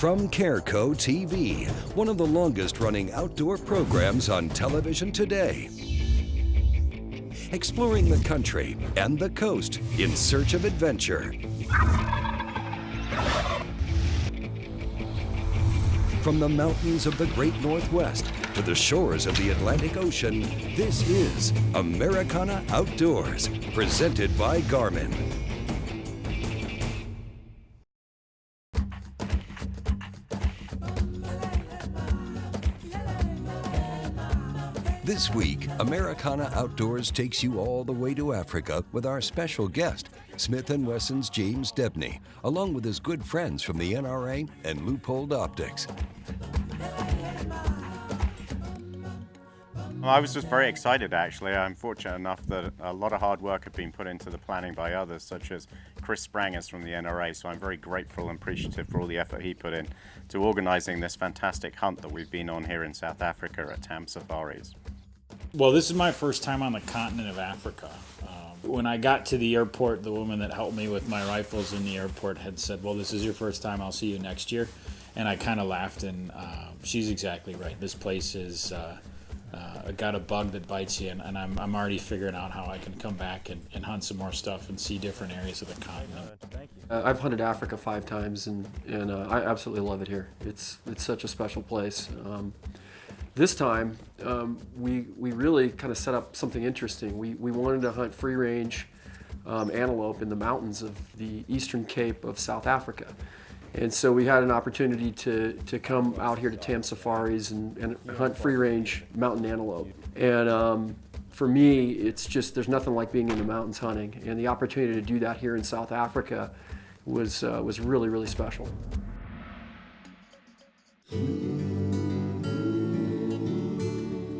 From Careco TV, one of the longest-running outdoor programs on television today. Exploring the country and the coast in search of adventure. From the mountains of the Great Northwest to the shores of the Atlantic Ocean, this is Americana Outdoors, presented by Garmin. This week, Americana Outdoors takes you all the way to Africa with our special guest, Smith Wesson's James Debney, along with his good friends from the NRA and Leupold Optics. Well, I was just very excited, actually. I'm fortunate enough that a lot of hard work had been put into the planning by others, such as Chris Sprangers from the NRA, so I'm very grateful and appreciative for all the effort he put in to organizing this fantastic hunt that we've been on here in South Africa at Tam Safaris. Well, this is my first time on the continent of Africa. When I got to the airport, the woman that helped me with my rifles in the airport had said, well, this is your first time, I'll see you next year. And I kind of laughed, and she's exactly right. This place is got a bug that bites you, and I'm already figuring out how I can come back and hunt some more stuff and see different areas of the continent. I've hunted Africa 5 times, and I absolutely love it here. It's such a special place. This time, we really kind of set up something interesting. We wanted to hunt free-range antelope in the mountains of the eastern Cape of South Africa. And so we had an opportunity to come out here to Tam Safaris and hunt free-range mountain antelope. And for me, it's just, there's nothing like being in the mountains hunting. And the opportunity to do that here in South Africa was really, really special.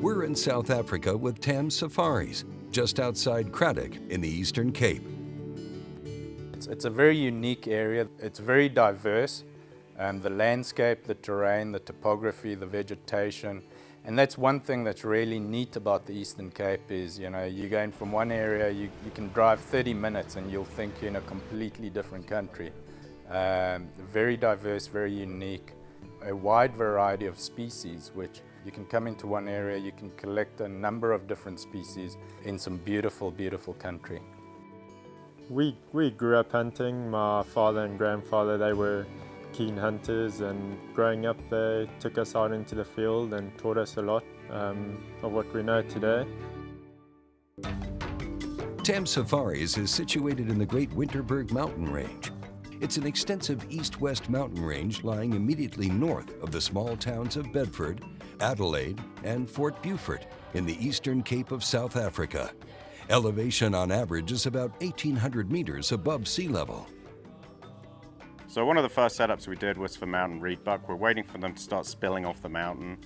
We're in South Africa with Tam Safaris, just outside Craddock in the Eastern Cape. It's a very unique area. It's very diverse. The landscape, the terrain, the topography, the vegetation. And that's one thing that's really neat about the Eastern Cape is, you know, you're going from one area, you can drive 30 minutes and you'll think you're in a completely different country. Very diverse, very unique. A wide variety of species, which you can come into one area, you can collect a number of different species in some beautiful, beautiful country. We grew up hunting. My father and grandfather, they were keen hunters, and growing up they took us out into the field and taught us a lot of what we know today. Tam Safaris is situated in the Great Winterberg Mountain Range. It's an extensive east-west mountain range lying immediately north of the small towns of Bedford, Adelaide, and Fort Beaufort in the Eastern Cape of South Africa. Elevation on average is about 1,800 meters above sea level. So one of the first setups we did was for mountain reed buck. We're waiting for them to start spilling off the mountain.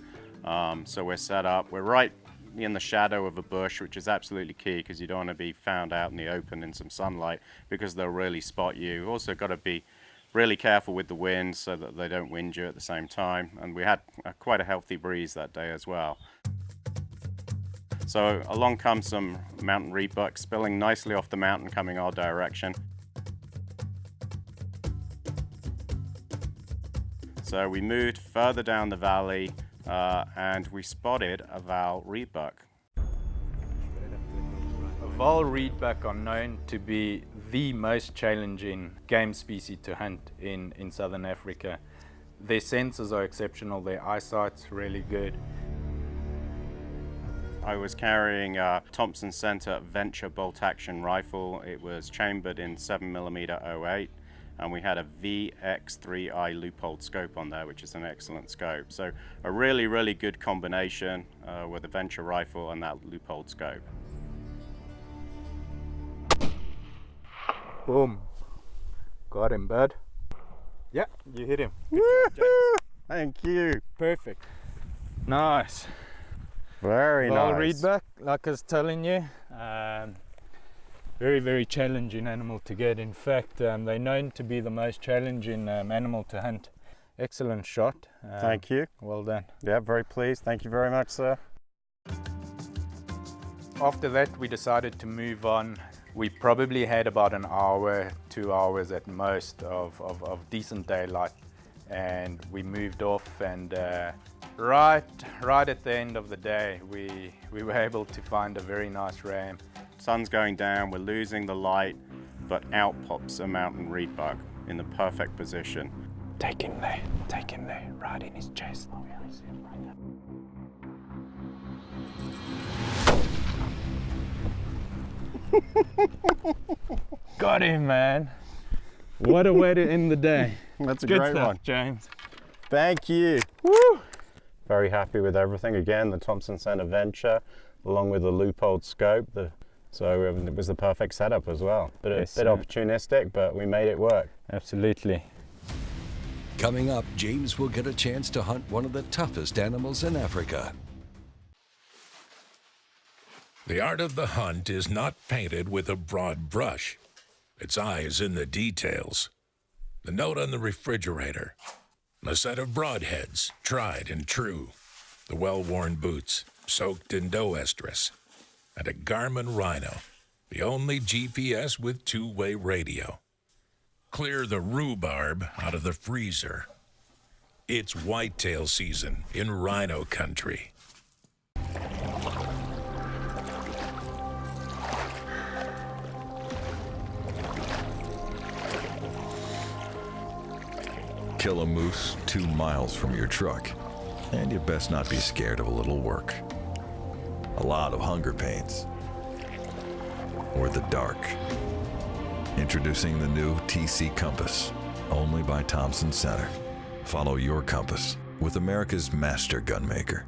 So we're set up. We're right in the shadow of a bush, which is absolutely key because you don't want to be found out in the open in some sunlight because they'll really spot you. You've also got to be really careful with the wind so that they don't wind you at the same time. And we had quite a healthy breeze that day as well. So along comes some mountain reed buck spilling nicely off the mountain coming our direction. So we moved further down the valley and we spotted a Vaal reed buck. Vaal reed buck are known to be the most challenging game species to hunt in Southern Africa. Their senses are exceptional, their eyesight's really good. I was carrying a Thompson Center Venture bolt-action rifle. It was chambered in 7mm 08, and we had a VX3i Leupold scope on there, which is an excellent scope. So a really, really good combination with a Venture rifle and that Leupold scope. Boom. Got him, bud. Yeah, you hit him. Good job, James. Thank you. Perfect. Nice. Very Vaal nice. reed buck, like I was telling you, very, very challenging animal to get. In fact, they're known to be the most challenging animal to hunt. Excellent shot. Thank you. Well done. Yeah, very pleased. Thank you very much, sir. After that, we decided to move on. We probably had about an hour, 2 hours at most of decent daylight. and we moved off, and right at the end of the day we were able to find a very nice ram. Sun's going down, we're losing the light, but out pops a mountain reed buck in the perfect position. Take him there, right in his chest. Got him, man. What a way to end the day. That's a Good great stuff, one. James. Thank you. Woo! Very happy with everything. Again, the Thompson Center Venture, along with the Leupold scope. So it was the perfect setup as well. Bit opportunistic, but we made it work. Absolutely. Coming up, James will get a chance to hunt one of the toughest animals in Africa. The art of the hunt is not painted with a broad brush. Its eye is in the details. The note on the refrigerator, a set of broadheads, tried and true, the well-worn boots, soaked in doe estrus, and a Garmin Rhino, the only GPS with two-way radio. Clear the rhubarb out of the freezer. It's whitetail season in rhino country. Kill a moose 2 miles from your truck, and you best not be scared of a little work. A lot of hunger pains, or the dark. Introducing the new TC Compass, only by Thompson Center. Follow your compass with America's master gunmaker.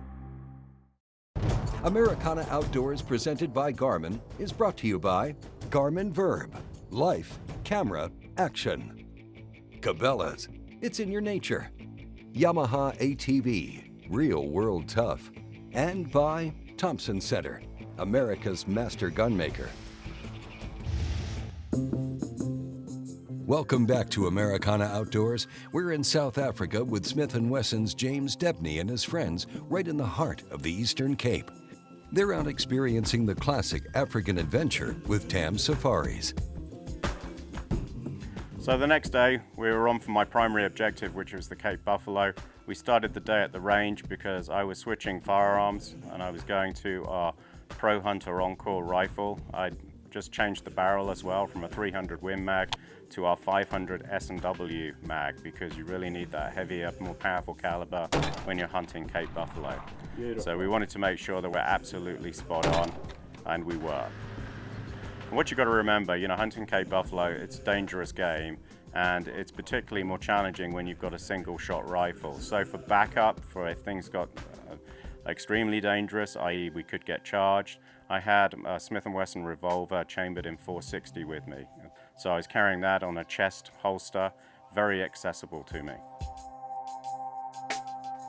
Americana Outdoors, presented by Garmin, is brought to you by Garmin Verb. Life, camera, action. Cabela's, it's in your nature. Yamaha ATV, real world tough. And by Thompson Center, America's master gunmaker. Welcome back to Americana Outdoors. We're in South Africa with Smith & Wesson's James Debney and his friends right in the heart of the Eastern Cape. They're out experiencing the classic African adventure with Tam Safaris. So the next day, we were on for my primary objective, which was the Cape Buffalo. We started the day at the range because I was switching firearms and I was going to our Pro Hunter Encore rifle. I'd just changed the barrel as well from a 300 Win mag to our 500 S&W mag because you really need that heavier, more powerful caliber when you're hunting Cape Buffalo. Beautiful. So we wanted to make sure that we're absolutely spot on, and we were. And what you've got to remember, hunting Cape Buffalo, it's a dangerous game, and it's particularly more challenging when you've got a single shot rifle. So for backup, for if things got extremely dangerous, i.e. we could get charged, I had a Smith & Wesson revolver chambered in .460 with me. So I was carrying that on a chest holster, very accessible to me.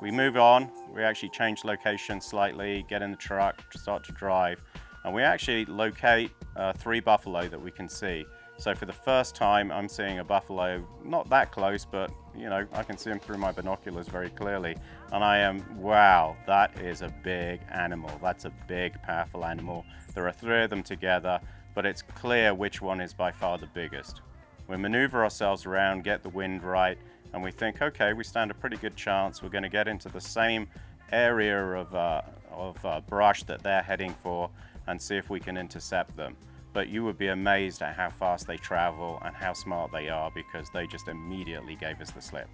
We move on, we actually change location slightly, get in the truck, start to drive, and we actually locate 3 buffalo that we can see. So for the first time, I'm seeing a buffalo, not that close, but I can see them through my binoculars very clearly. And I am, wow, that is a big animal. That's a big, powerful animal. There are 3 of them together, but it's clear which one is by far the biggest. We maneuver ourselves around, get the wind right, and we think, okay, we stand a pretty good chance. We're going to get into the same area of brush that they're heading for and see if we can intercept them. But you would be amazed at how fast they travel and how smart they are because they just immediately gave us the slip.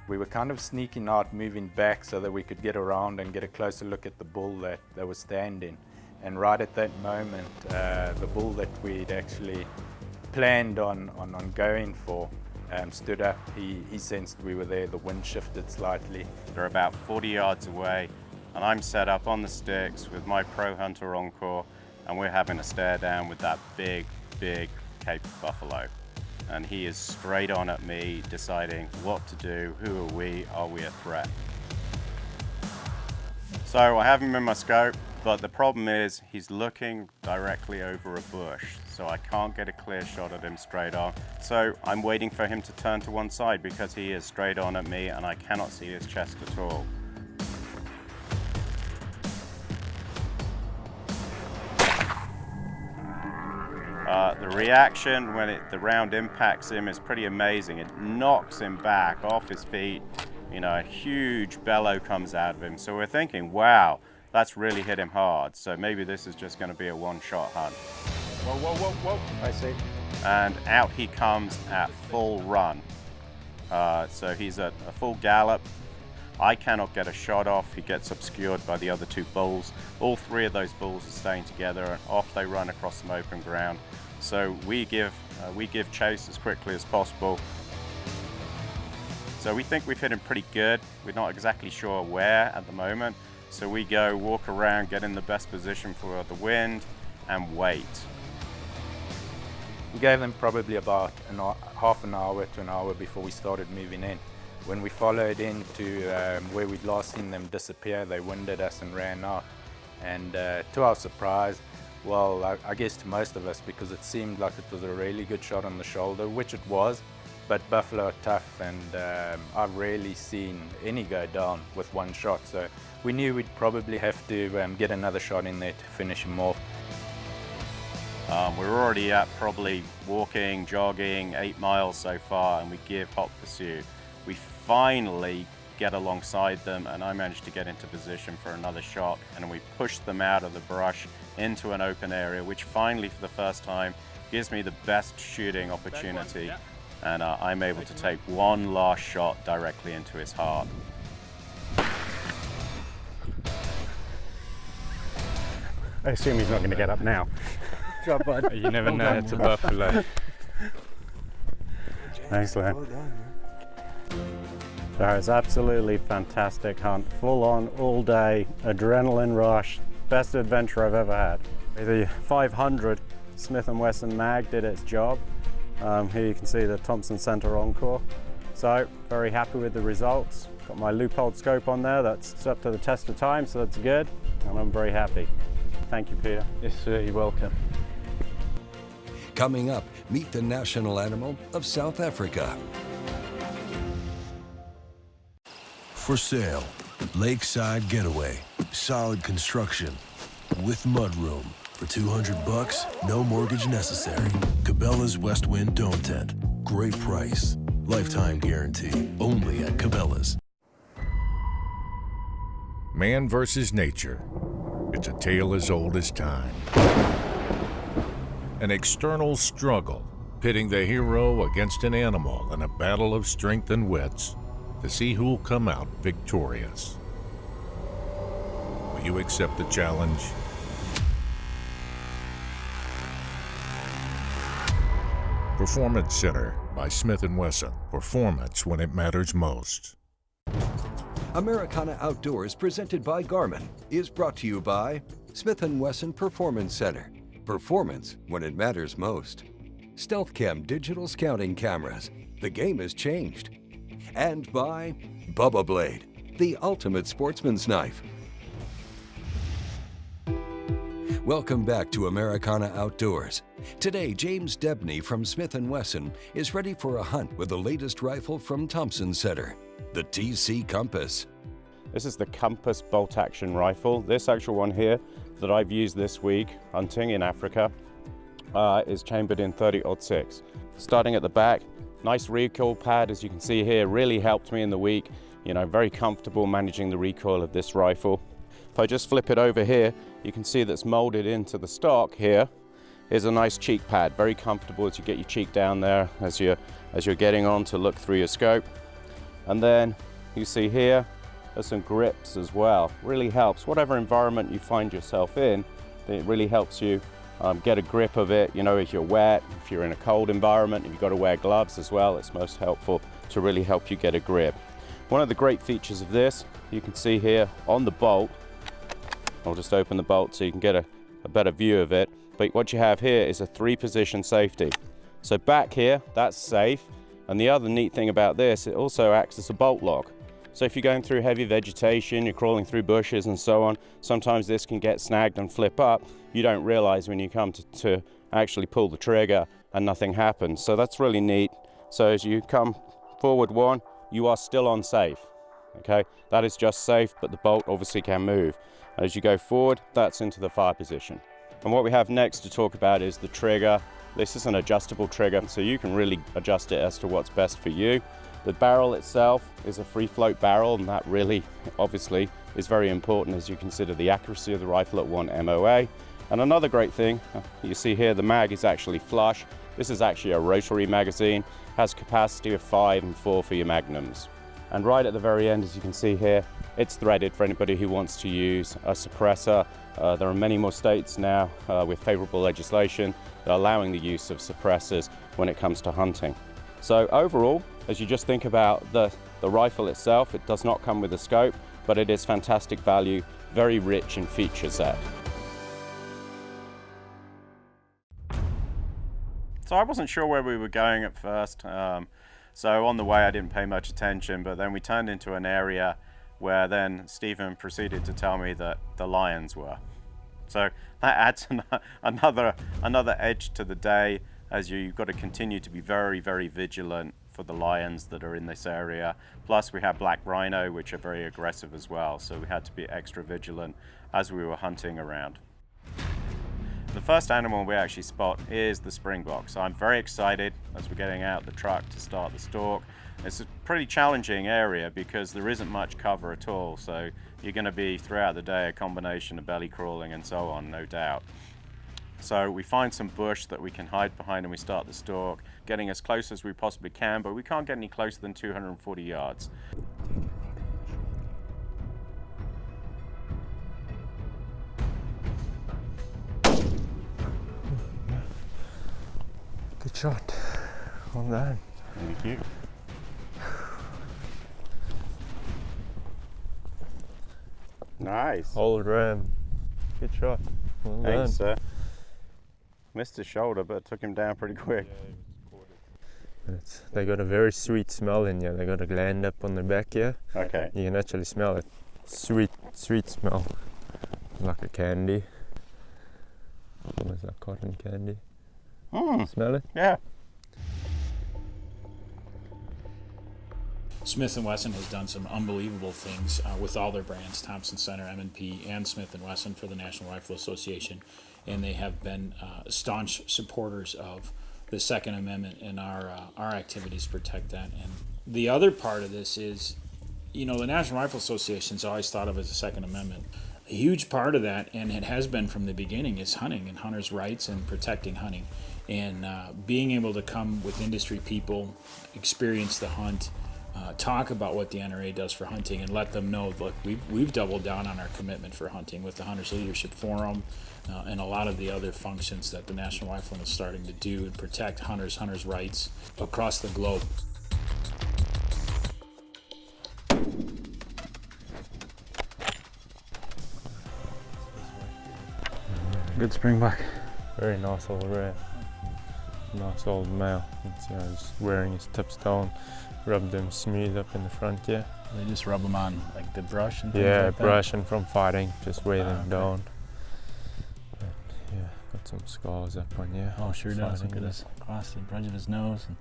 We were kind of sneaking out, moving back so that we could get around and get a closer look at the bull that was standing. And right at that moment, the bull that we'd actually planned on going for stood up. He sensed we were there. The wind shifted slightly. They're about 40 yards away, and I'm set up on the sticks with my Pro Hunter Encore, and we're having a stare down with that big, big Cape Buffalo. And he is straight on at me, deciding what to do. Who are we a threat? So I have him in my scope, but the problem is he's looking directly over a bush, so I can't get a clear shot at him straight on. So I'm waiting for him to turn to one side because he is straight on at me and I cannot see his chest at all. The reaction when the round impacts him is pretty amazing. It knocks him back off his feet. You know, a huge bellow comes out of him. So we're thinking, wow, that's really hit him hard. So maybe this is just going to be a one-shot hunt. Whoa, whoa, whoa, whoa. I see. And out he comes at full run. So he's at a full gallop. I cannot get a shot off. He gets obscured by the other two bulls. All three of those bulls are staying together, and off they run across some open ground. So we give chase as quickly as possible. So we think we've hit him pretty good. We're not exactly sure where at the moment. So we go walk around, get in the best position for the wind, and wait. We gave them probably about half an hour to an hour before we started moving in. When we followed into where we'd last seen them disappear, they winded us and ran out. And to our surprise, well, I guess to most of us, because it seemed like it was a really good shot on the shoulder, which it was, but buffalo are tough, and I've rarely seen any go down with one shot. So we knew we'd probably have to get another shot in there to finish him off. We're already at probably walking, jogging 8 miles so far, and we give hot pursuit. We finally get alongside them, and I managed to get into position for another shot, and we push them out of the brush into an open area, which finally for the first time gives me the best shooting opportunity, and I'm able to take one last shot directly into his heart. I assume he's not going to get up now. Job, bud. You never know, it's a buffalo. Thanks, Len. So it's absolutely fantastic hunt, full on, all day, adrenaline rush, best adventure I've ever had. The 500 Smith Wesson mag did its job. Here you can see the Thompson Center Encore. So very happy with the results. Got my loophole scope on there, that's up to the test of time, so that's good, and I'm very happy. Thank you, Peter. Yes, sir, you're welcome. Coming up, meet the national animal of South Africa. For sale, lakeside getaway, solid construction, with mudroom. For $200, no mortgage necessary. Cabela's West Wind Dome Tent. Great price. Lifetime guarantee. Only at Cabela's. Man versus nature. It's a tale as old as time. An external struggle, pitting the hero against an animal in a battle of strength and wits to see who'll come out victorious. Will you accept the challenge? Performance Center by Smith & Wesson. Performance when it matters most. Americana Outdoors, presented by Garmin, is brought to you by Smith & Wesson Performance Center. Performance when it matters most. StealthCam digital scouting cameras. The game has changed. And by Bubba Blade, the ultimate sportsman's knife. Welcome back to Americana Outdoors. Today, James Debney from Smith & Wesson is ready for a hunt with the latest rifle from Thompson Center, the TC Compass. This is the Compass bolt-action rifle. This actual one here that I've used this week hunting in Africa is chambered in 30-06. Starting at the back, nice recoil pad, as you can see here, really helped me in the week. You know, very comfortable managing the recoil of this rifle. If I just flip it over here, you can see that's molded into the stock here. Here's a nice cheek pad, very comfortable as you get your cheek down there as you're getting on to look through your scope. And then you see here, there's some grips as well. Really helps, whatever environment you find yourself in, it really helps you get a grip of it. You know, if you're wet, if you're in a cold environment, if you've got to wear gloves as well, it's most helpful to really help you get a grip. One of the great features of this, you can see here on the bolt, I'll just open the bolt so you can get a better view of it. But what you have here is a 3-position safety. So back here, that's safe. And the other neat thing about this, it also acts as a bolt lock. So if you're going through heavy vegetation, you're crawling through bushes and so on, sometimes this can get snagged and flip up. You don't realize when you come to actually pull the trigger and nothing happens. So that's really neat. So as you come forward one, you are still on safe. Okay, that is just safe, but the bolt obviously can move. As you go forward, that's into the fire position. And what we have next to talk about is the trigger. This is an adjustable trigger, so you can really adjust it as to what's best for you. The barrel itself is a free float barrel, and that really, obviously, is very important as you consider the accuracy of the rifle at 1 MOA. And another great thing, you see here the mag is actually flush. This is actually a rotary magazine, has capacity of 5 and 4 for your magnums. And right at the very end, as you can see here, it's threaded for anybody who wants to use a suppressor. There are many more states now with favorable legislation allowing the use of suppressors when it comes to hunting. So overall, as you just think about the rifle itself, it does not come with a scope, but it is fantastic value, very rich in feature set. So I wasn't sure where we were going at first. So on the way I didn't pay much attention, but then we turned into an area where then Stephen proceeded to tell me that the lions were. So that adds another edge to the day, as you've got to continue to be very, very vigilant for the lions that are in this area. Plus we have black rhino, which are very aggressive as well, so we had to be extra vigilant as we were hunting around. The first animal we actually spot is the springbok. So I'm very excited as we're getting out the truck to start the stalk. It's a pretty challenging area because there isn't much cover at all. So you're going to be throughout the day a combination of belly crawling and so on, no doubt. So we find some bush that we can hide behind and we start the stalk, getting as close as we possibly can, but we can't get any closer than 240 yards. Good shot. Well done. Thank you. Nice. Old ram. Good shot. Well done. Thanks, sir. Missed his shoulder, but took him down pretty quick. They got a very sweet smell in here. They got a gland up on their back here. Okay. You can actually smell it. Sweet smell. Like a candy. What is that, cotton candy? Smell it? Yeah. Smith Wesson has done some unbelievable things with all their brands, Thompson Center, M&P, and Smith Wesson for the National Rifle Association. And they have been staunch supporters of the Second Amendment and our activities to protect that. And the other part of this is, you know, the National Rifle Association is always thought of as the Second Amendment. A huge part of that, and it has been from the beginning, is hunting and hunters' rights and protecting hunting. And being able to come with industry people, experience the hunt, talk about what the NRA does for hunting, and let them know, look, we've doubled down on our commitment for hunting with the Hunters Leadership Forum and a lot of the other functions that the National Rifleman is starting to do and protect hunters' rights across the globe. Good springbuck. Very nice old ram. Nice old male. He's wearing his tips down. Rub them smooth up in the front here. They just rub them on like the brush and things Yeah, like that? brush and from fighting, just weigh them okay. down. But yeah, got some scars up on here. Oh, sure does. Fighting. Look at this across the bridge of his nose. And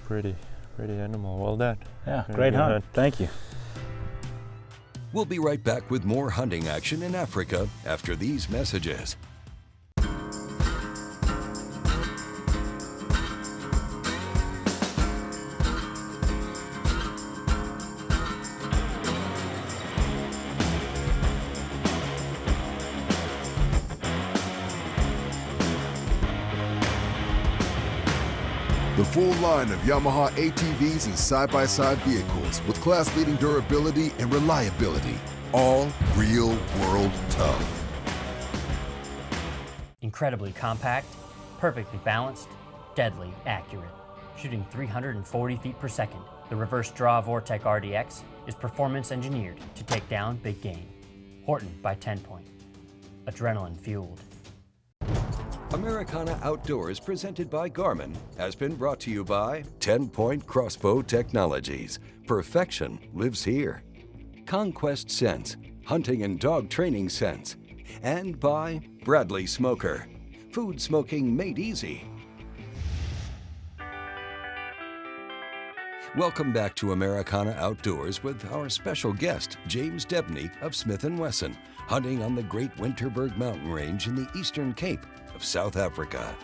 Pretty animal. Well done. yeah, Very great good hunt. Thank you. We'll be right back with more hunting action in Africa after these messages. The full line of Yamaha ATVs and side-by-side vehicles with class-leading durability and reliability. All real-world tough. Incredibly compact, perfectly balanced, deadly accurate. Shooting 340 feet per second, the reverse draw Vortec RDX is performance engineered to take down big game. Horton by 10 Point. Adrenaline fueled. Americana Outdoors, presented by Garmin, has been brought to you by 10 Point Crossbow Technologies. Perfection lives here. Conquest Sense, hunting and dog training sense. And by Bradley Smoker, food smoking made easy. Welcome back to Americana Outdoors with our special guest, James Debney of Smith Wesson, hunting on the Great Winterberg Mountain Range in the Eastern Cape of South Africa.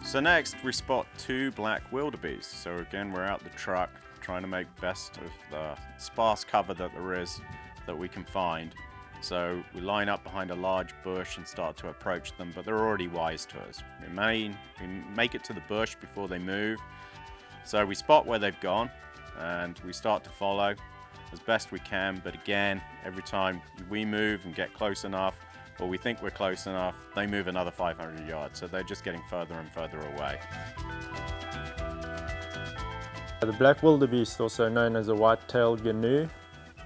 So next we spot 2 black wildebeest. So again, we're out the truck trying to make best of the sparse cover that there is that we can find. So we line up behind a large bush and start to approach them, but they're already wise to us. We make it to the bush before they move. So we spot where they've gone and we start to follow as best we can, but again, every time we move and get close enough, or we think we're close enough, they move another 500 yards, so they're just getting further and further away. The black wildebeest, also known as a white-tailed gnu,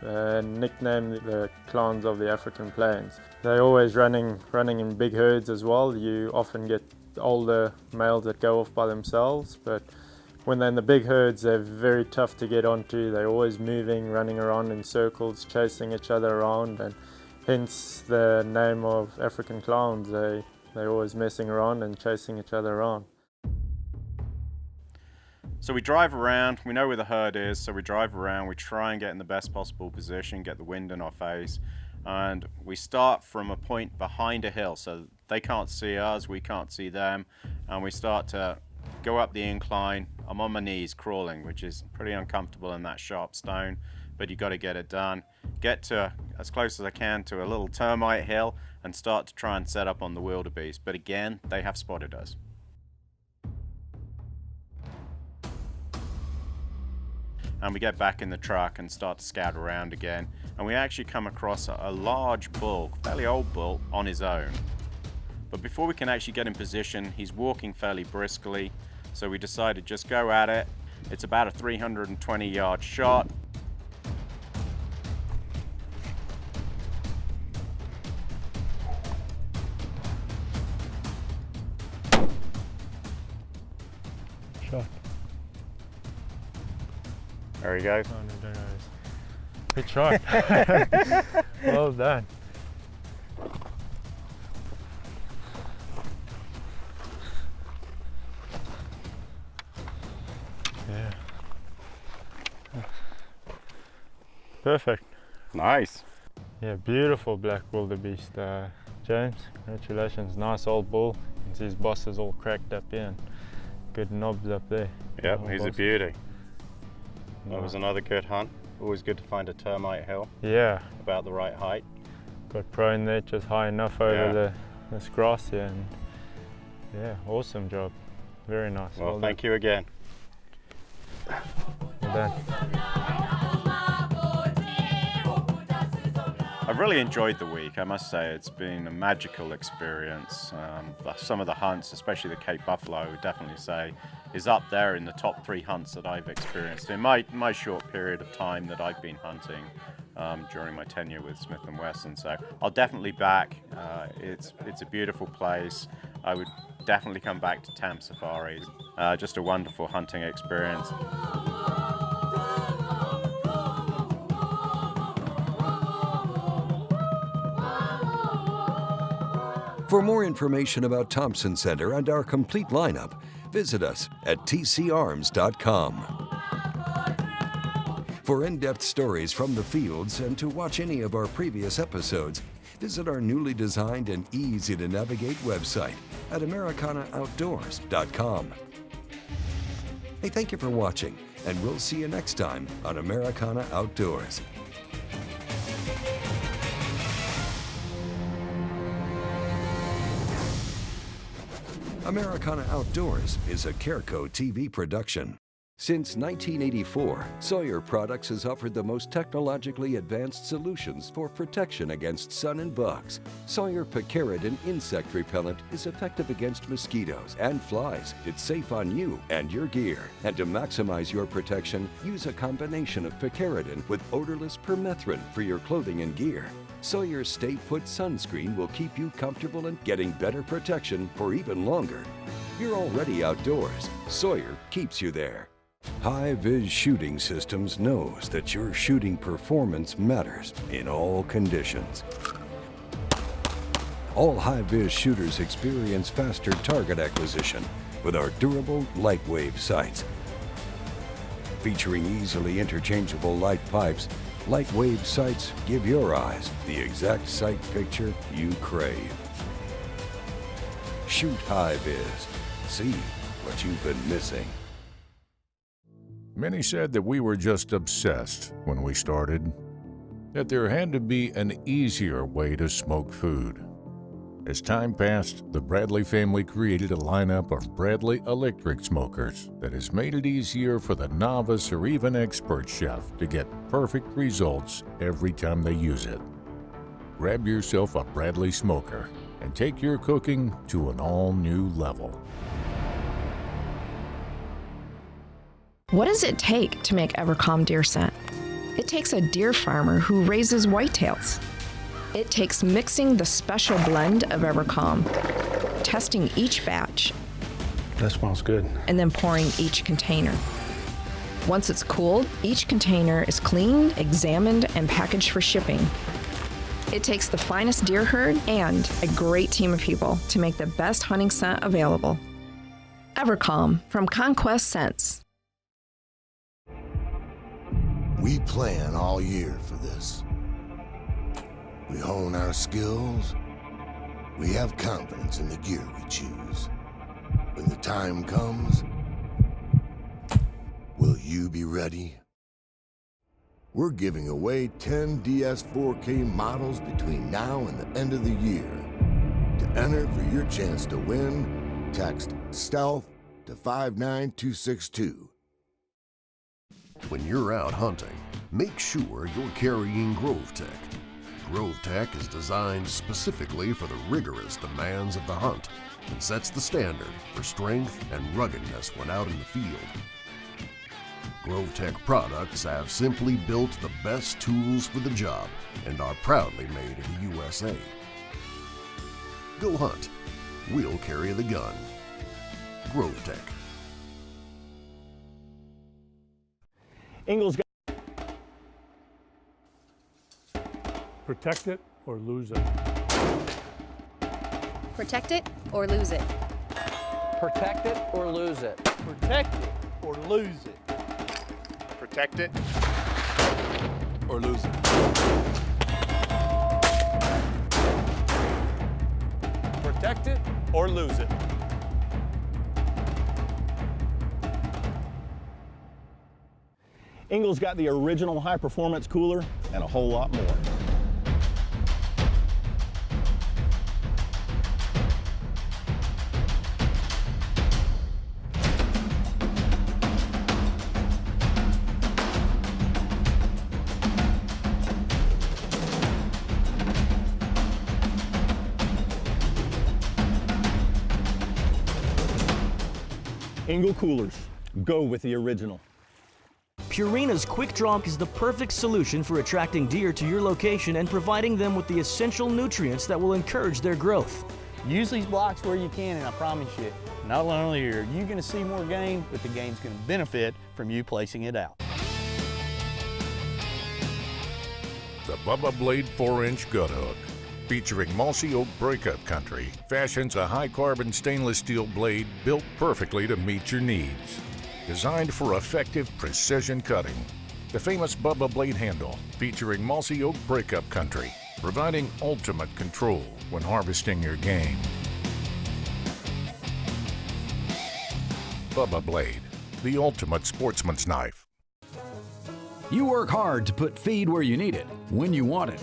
nicknamed the clowns of the African plains. They're always running in big herds as well. You often get older males that go off by themselves, but when they're in the big herds, they're very tough to get onto. They're always moving, running around in circles, chasing each other around, and hence the name of African clowns. They're always messing around and chasing each other around. So we drive around, we know where the herd is, so we drive around, we try and get in the best possible position, get the wind in our face, and we start from a point behind a hill, so they can't see us, we can't see them, and we start to go up the incline. I'm on my knees crawling, which is pretty uncomfortable in that sharp stone, but you got to get it done. Get to as close as I can to a little termite hill and start to try and set up on the wildebeest, but again, they have spotted us. And we get back in the truck and start to scout around again, and we actually come across a large bull, fairly old bull, on his own. But before we can actually get in position, he's walking fairly briskly, so we decided just go at it. It's about a 320-yard shot. Shot. There he goes. Oh, no. Good shot. Well done. Yeah. Perfect. Nice. Yeah, beautiful black wildebeest. James, congratulations. Nice old bull. You can see his boss is all cracked up here. And good knobs up there. Yep, he's a beauty. That was another good hunt. Always good to find a termite hill. Yeah. About the right height. Got prone there, just high enough over this grass here. And yeah, awesome job. Very nice. Well, thank you again. Well done. I've really enjoyed the week, I must say. It's been a magical experience. Some of the hunts, especially the Cape Buffalo, I would definitely say, is up there in the top 3 hunts that I've experienced in my short period of time that I've been hunting during my tenure with Smith Wesson. So I'll definitely back. It's a beautiful place. I would definitely come back to Tam Safaris. Just a wonderful hunting experience. For more information about Thompson Center and our complete lineup, visit us at tcarms.com. For in-depth stories from the fields and to watch any of our previous episodes, visit our newly designed and easy-to-navigate website at americanaaoutdoors.com. Hey, thank you for watching, and we'll see you next time on Americana Outdoors. Americana Outdoors is a Careco TV production. Since 1984, Sawyer Products has offered the most technologically advanced solutions for protection against sun and bugs. Sawyer Picaridin insect repellent is effective against mosquitoes and flies. It's safe on you and your gear. And to maximize your protection, use a combination of Picaridin with odorless permethrin for your clothing and gear. Sawyer Stay Put sunscreen will keep you comfortable and getting better protection for even longer. You're already outdoors. Sawyer keeps you there. High-Vis Shooting Systems knows that your shooting performance matters in all conditions. All high-vis shooters experience faster target acquisition with our durable light wave sights. Featuring easily interchangeable light pipes, LightWave sights give your eyes the exact sight picture you crave. Shoot high-vis. See what you've been missing. Many said that we were just obsessed when we started, that there had to be an easier way to smoke food. As time passed, the Bradley family created a lineup of Bradley electric smokers that has made it easier for the novice or even expert chef to get perfect results every time they use it. Grab yourself a Bradley smoker and take your cooking to an all-new level. What does it take to make Evercalm deer scent? It takes a deer farmer who raises whitetails. It takes mixing the special blend of Evercalm, testing each batch. That smells good. And then pouring each container. Once it's cooled, each container is cleaned, examined, and packaged for shipping. It takes the finest deer herd and a great team of people to make the best hunting scent available. Evercalm from Conquest Scents. We plan all year for this. We hone our skills. We have confidence in the gear we choose. When the time comes, will you be ready? We're giving away 10 DS4K models between now and the end of the year. To enter for your chance to win, text STEALTH to 59262. When you're out hunting, make sure you're carrying GroveTech. GroveTech is designed specifically for the rigorous demands of the hunt and sets the standard for strength and ruggedness when out in the field. GroveTech products have simply built the best tools for the job and are proudly made in the USA. Go hunt. We'll carry the gun. GroveTech. Ingles got protect it or lose it. Protect it or lose it. Protect it or lose it. Protect it or lose it. Protect it or lose it. Protect it or lose it. Ingles got the original high-performance cooler and a whole lot more. Ingle coolers, go with the original. Purina's Quick Draw is the perfect solution for attracting deer to your location and providing them with the essential nutrients that will encourage their growth. Use these blocks where you can, and I promise you, not only are you going to see more game, but the game's going to benefit from you placing it out. The Bubba Blade 4-inch gut hook, featuring mossy oak breakup country, fashions a high-carbon stainless steel blade built perfectly to meet your needs. Designed for effective precision cutting. The famous Bubba blade handle, featuring mossy oak breakup country, providing ultimate control when harvesting your game. Bubba Blade, the ultimate sportsman's knife. You work hard to put feed where you need it, when you want it.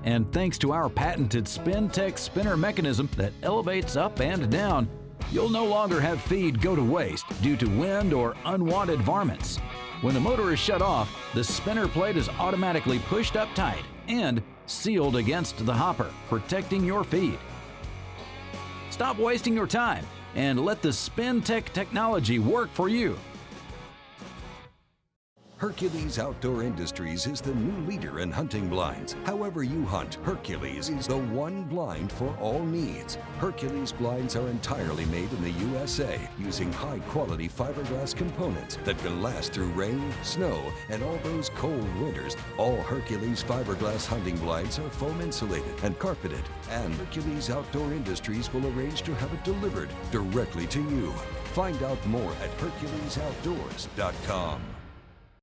And thanks to our patented SpinTech spinner mechanism that elevates up and down, you'll no longer have feed go to waste due to wind or unwanted varmints. When the motor is shut off, the spinner plate is automatically pushed up tight and sealed against the hopper, protecting your feed. Stop wasting your time and let the SpinTech technology work for you. Hercules Outdoor Industries is the new leader in hunting blinds. However you hunt, Hercules is the one blind for all needs. Hercules blinds are entirely made in the USA using high-quality fiberglass components that can last through rain, snow, and all those cold winters. All Hercules fiberglass hunting blinds are foam insulated and carpeted, and Hercules Outdoor Industries will arrange to have it delivered directly to you. Find out more at HerculesOutdoors.com.